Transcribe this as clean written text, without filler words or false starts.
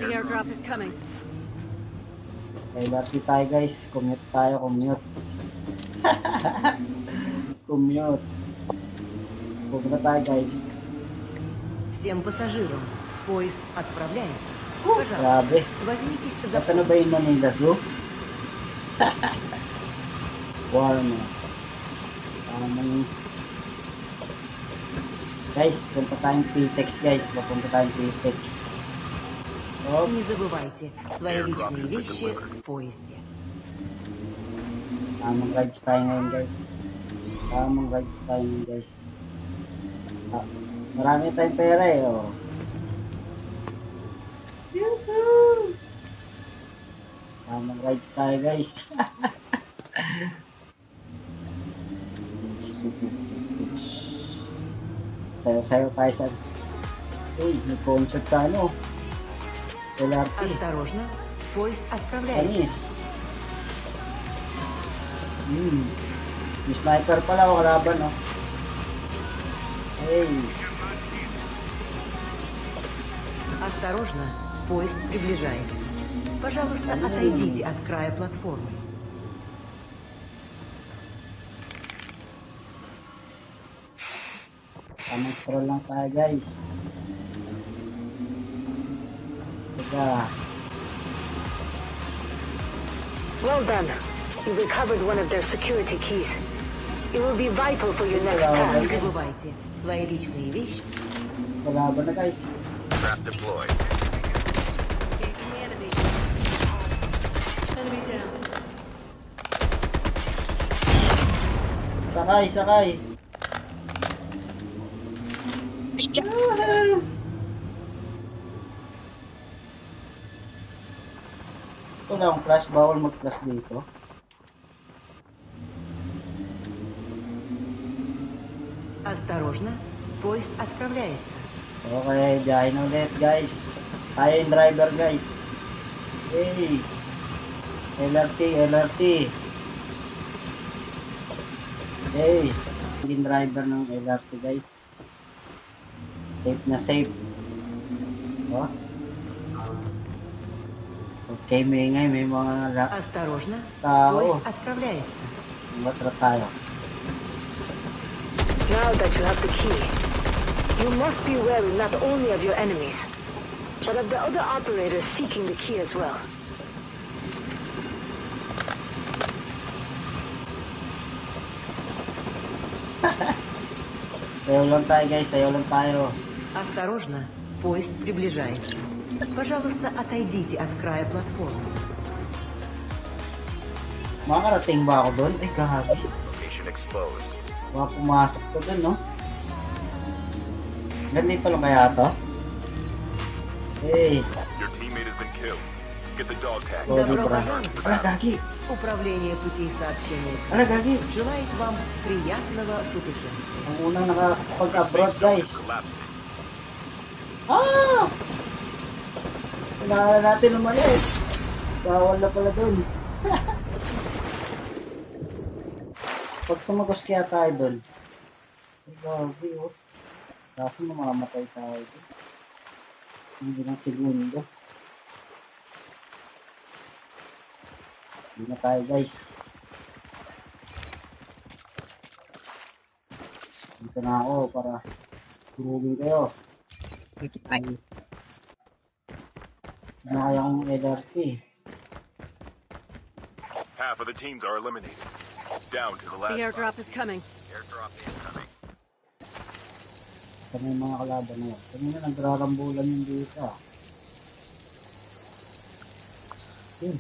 The airdrop is coming. Kay Larty tayo guys. Commute tayo, commute. Commute. Pupunta tayo guys. Всем пассажирам. Поезд отправляется. Пожалуйста, Grabe. возьмитесь за Ito na ba yung Manila Zoo? Warm. Guys, punta tayong PTEX guys. Papunta tayong PTEX. Oh, Не забывайте свои личные вещи в поезде. tamang rides tayo ngayon guys. Tamang rides tayo ngayon guys. Ah, marami tayong pera eh. Oh. Yoo-hoo! Tamang rides tayo guys. Sayo-sayo tayo sa... Uy, may concert sa ano. LRT. Осторожно, поезд отправляется. Anis. May sniper pala o kalaban, no? Hey. Осторожно, поезд приближается. Пожалуйста, отойдите от края платформы. Tamang scroll lang tayo, guys. Teka. Well done. You recovered one of their security keys. It will be vital for your next Hello. Не task. забывайте свои личные вещи. Kalaban na, guys. Trap deployed. Engaging the enemy. Enemy down. Sakay, sakay. Ito lang, flash. Bawal mag-flash dito. Осторожно, поезд отправляется. Okay, biyahe na ulit, guys. Tayo yung driver, guys. Hey. LRT, LRT. Hey. Yung driver ng LRT, guys. Safe na safe. Oh. Okay, may mga Осторожно, tao. поезд отправляется. Matra tayo. Now that you have the key, you must be wary not only of your enemies, but of the other operators seeking the key as well. Sayo lang tayo, guys. Sayo lang tayo. Осторожно, поезд приближается. Пожалуйста, отойдите от края платформы. Makakarating ba ako doon? Ay, gabi. Location exposed. Baka pumasok ko doon, no? Ganito lang kaya to? Hey. Your teammate has been killed. Get the dog tag. Sorry, Добро bro. пожаловать. Ala, gagi. Управление путей сообщения Ala, gagi. желает вам приятного путешествия. Ang unang nakapag-abroad, guys. Collapsing. Ah! Kailangan natin umalis. Bawal na pala dun. Pag tumagos kaya tayo dun. Ay, grabe, oh. Kaso mamamatay tayo dun. Hindi lang segundo. Hindi na tayo, guys. Dito na ako para turugin kayo. Sino kaya kong LRT? Half of the teams are eliminated. Down to the last. The airdrop is coming. Airdrop incoming. Saan yung mga kalaban na yun? Kanina nagrarambulan yung dito. Yun.